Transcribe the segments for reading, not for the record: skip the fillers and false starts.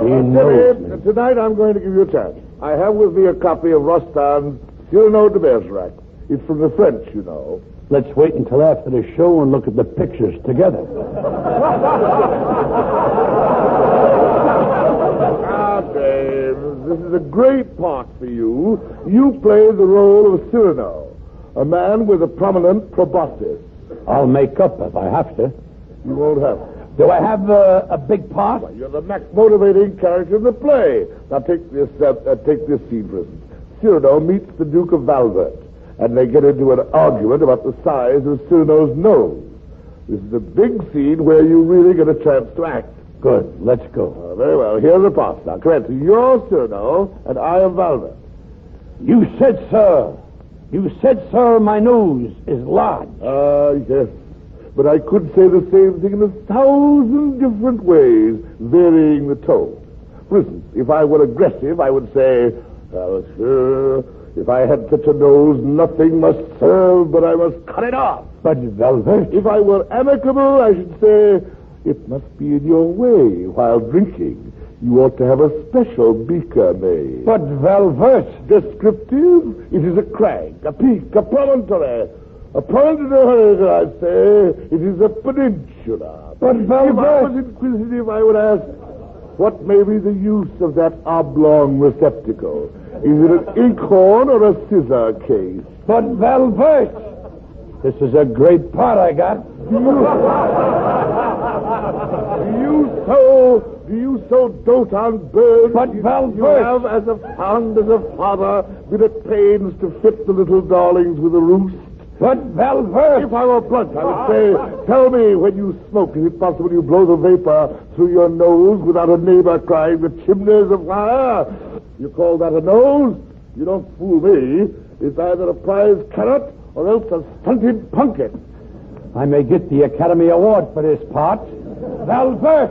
He knows me. Tonight I'm going to give you a chance. I have with me a copy of Rostand's Cyrano de Bergerac. It's from the French, you know. Let's wait until after the show and look at the pictures together. James, this is a great part for you. You play the role of Cyrano, a man with a prominent proboscis. I'll make up if I have to. You won't have to. Do I have a big part? Well, you're the max motivating character in the play. Now take this scene, for instance. Cyrano meets the Duke of Valvert, and they get into an argument about the size of Cyrano's nose. This is a big scene where you really get a chance to act. Good. Let's go. Very well. Here are the parts now. Come on. You're Cyrano, and I am Valvert. You said, sir, my nose is large. Yes. But I could say the same thing in 1,000 different ways, varying the tone. For instance, if I were aggressive, I would say, sir, if I had such a nose, nothing must serve, but I must cut it off. But, Velvet... If I were amicable, I should say, it must be in your way while drinking. You ought to have a special beaker made. But, Velvet... Descriptive, it is a crag, a peak, a promontory. A promontory, I'd say, it is a peninsula. But, Velvet... If I was inquisitive, I would ask, what may be the use of that oblong receptacle? Is it an inkhorn or a scissor case? But, Velvet... This is a great part I got. Do you so dote on birds? But, Velvet... You have, as fond as a father, been at pains to fit the little darlings with a roost? But, Velvet... If I were blunt, I would say, tell me, when you smoke, is it possible you blow the vapor through your nose without a neighbor crying, the chimneys of fire? You call that a nose? You don't fool me. It's either a prize carrot or else a stunted pumpkin. I may get the Academy Award for this part. Velvet!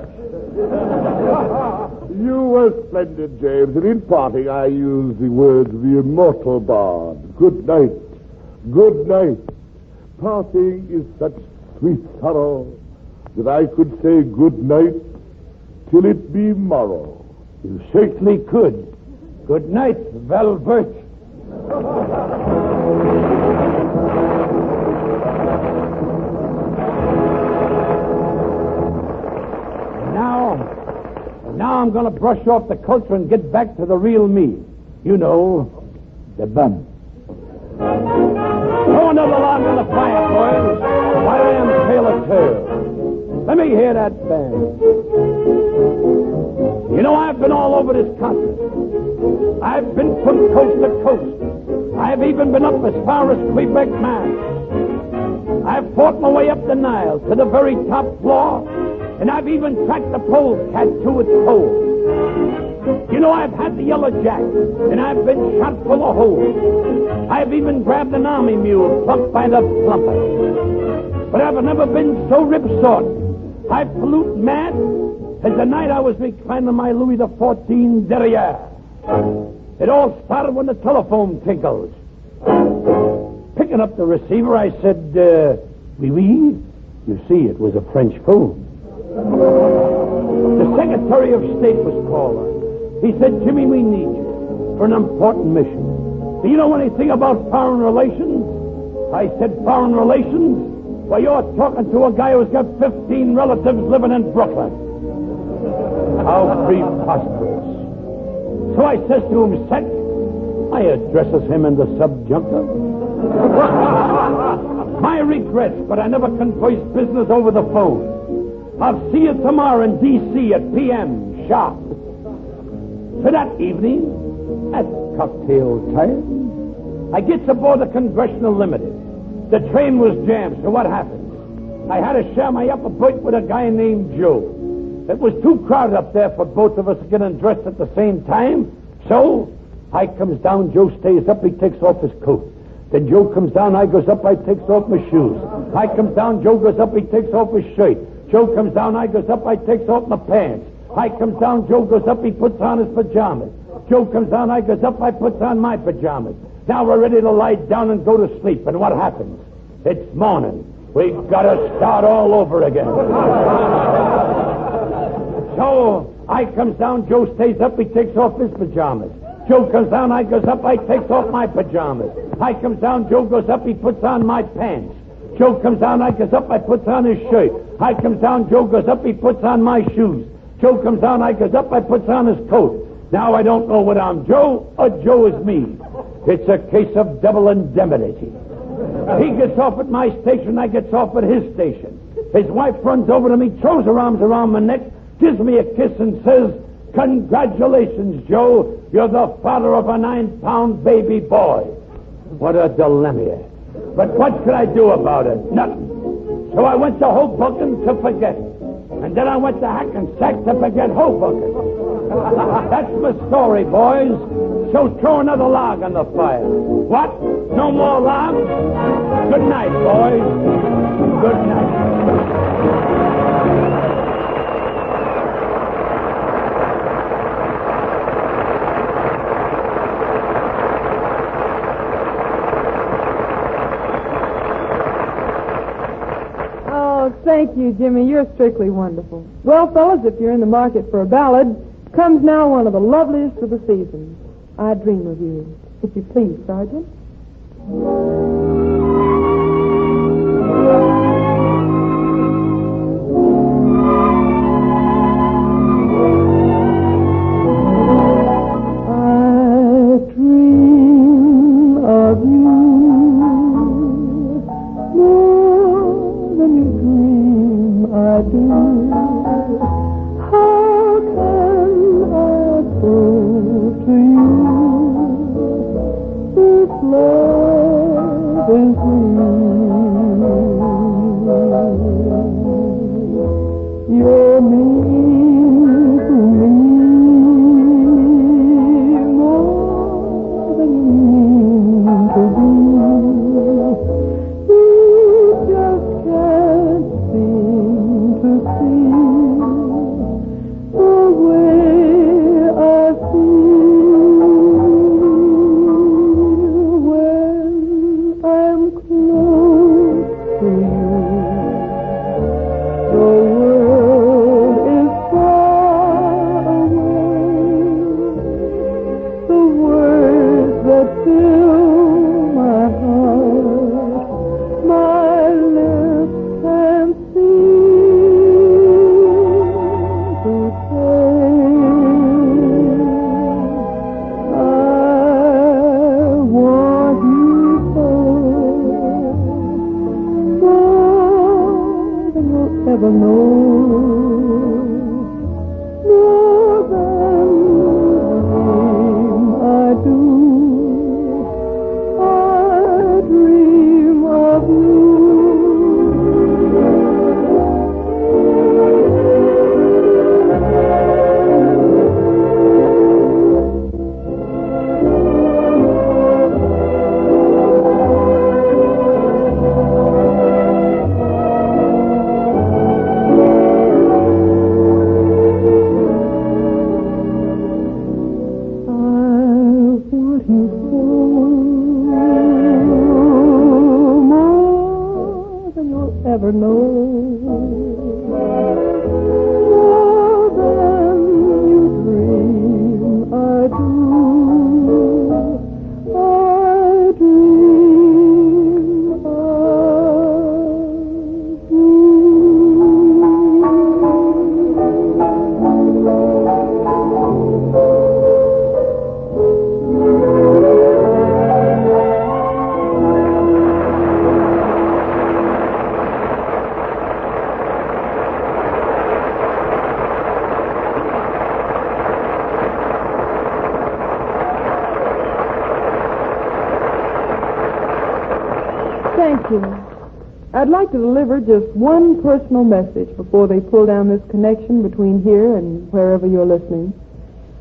You were splendid, James, and in parting I use the words of the immortal bard. Good night. Good night. Parting is such sweet sorrow that I could say good night till it be morrow. You certainly could. Good night, Velvet. Now I'm going to brush off the culture and get back to the real me. You know, the bum. Throw another log on the fire, boys. I am Taylor Tale. Let me hear that band. You know, I've been all over this continent. I've been from coast to coast. I've even been up as far as Quebec, Mass. I've fought my way up the Niles to the very top floor, and I've even tracked the polecat to its pole. You know, I've had the yellow jack, and I've been shot full of holes. I've even grabbed an army mule plucked by the plumper. But I've never been so rip-sort, I pollute mad, as the night I was reclining my Louis XIV derriere. It all started when the telephone tinkles. Picking up the receiver, I said, oui, oui. You see, it was a French phone. The Secretary of State was calling. He said, Jimmy, we need you for an important mission. Do you know anything about foreign relations? I said, foreign relations? Well, you're talking to a guy who's got 15 relatives living in Brooklyn. How preposterous. So I says to him, Sec, I addresses him in the subjunctive. My regrets, but I never can voice business over the phone. I'll see you tomorrow in D.C. at p.m. sharp. So that evening, at cocktail time, I gets aboard the Congressional Limited. The train was jammed, so what happened? I had to share my upper berth with a guy named Joe. It was too crowded up there for both of us to get undressed at the same time. So, I comes down, Joe stays up, he takes off his coat. Then Joe comes down, I goes up, I takes off my shoes. I comes down, Joe goes up, he takes off his shirt. Joe comes down, I goes up, I takes off my pants. I comes down, Joe goes up, he puts on his pajamas. Joe comes down, I goes up, I puts on my pajamas. Now we're ready to lie down and go to sleep. And what happens? It's morning. We gotta start all over again. So I comes down, Joe stays up, he takes off his pajamas. Joe comes down, I goes up, I takes off my pajamas. I comes down, Joe goes up, he puts on my pants. Joe comes down, I goes up, I puts on his shirt. I comes down, Joe goes up, he puts on my shoes. Joe comes down, I goes up, I puts on his coat. Now I don't know whether I'm Joe or Joe is me. It's a case of double indemnity. He gets off at my station, I gets off at his station. His wife runs over to me, throws her arms around my neck, gives me a kiss and says, "Congratulations, Joe. You're the father of a 9-pound baby boy." What a dilemma. But what could I do about it? Nothing. So I went to Hoboken to forget. And then I went to Hackensack to forget Hoboken. That's my story, boys. So throw another log on the fire. What? No more logs? Good night, boys. Good night. Thank you, Jimmy. You're strictly wonderful. Well, fellas, if you're in the market for a ballad, comes now one of the loveliest of the season. I Dream of You. If you please, Sergeant. Thank you. I'd like to deliver just one personal message before they pull down this connection between here and wherever you're listening.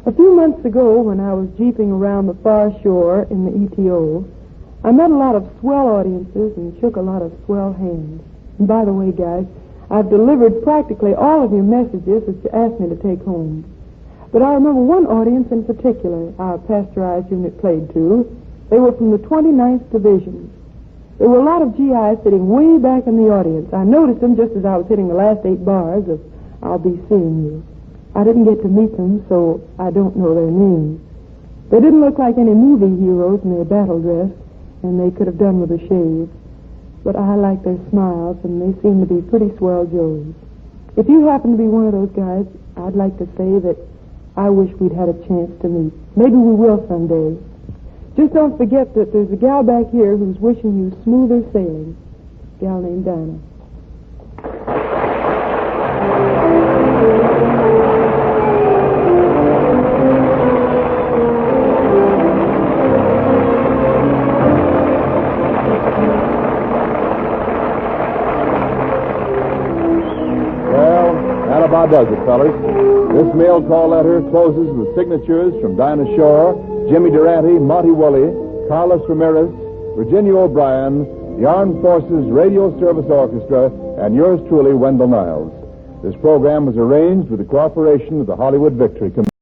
A few months ago, when I was jeeping around the far shore in the ETO, I met a lot of swell audiences and shook a lot of swell hands. And by the way, guys, I've delivered practically all of your messages that you asked me to take home. But I remember one audience in particular our pasteurized unit played to. They were from the 29th Division. There were a lot of GIs sitting way back in the audience. I noticed them just as I was hitting the last 8 bars of I'll Be Seeing You. I didn't get to meet them, so I don't know their names. They didn't look like any movie heroes in their battle dress, and they could have done with a shave. But I like their smiles, and they seem to be pretty swell Joes. If you happen to be one of those guys, I'd like to say that I wish we'd had a chance to meet. Maybe we will someday. Just don't forget that there's a gal back here who's wishing you smoother sailing. A gal named Dinah. About does it, fellas. This mail call letter closes with signatures from Dinah Shore, Jimmy Durante, Monty Woolley, Carlos Ramirez, Virginia O'Brien, the Armed Forces Radio Service Orchestra, and yours truly, Wendell Niles. This program was arranged with the cooperation of the Hollywood Victory Committee.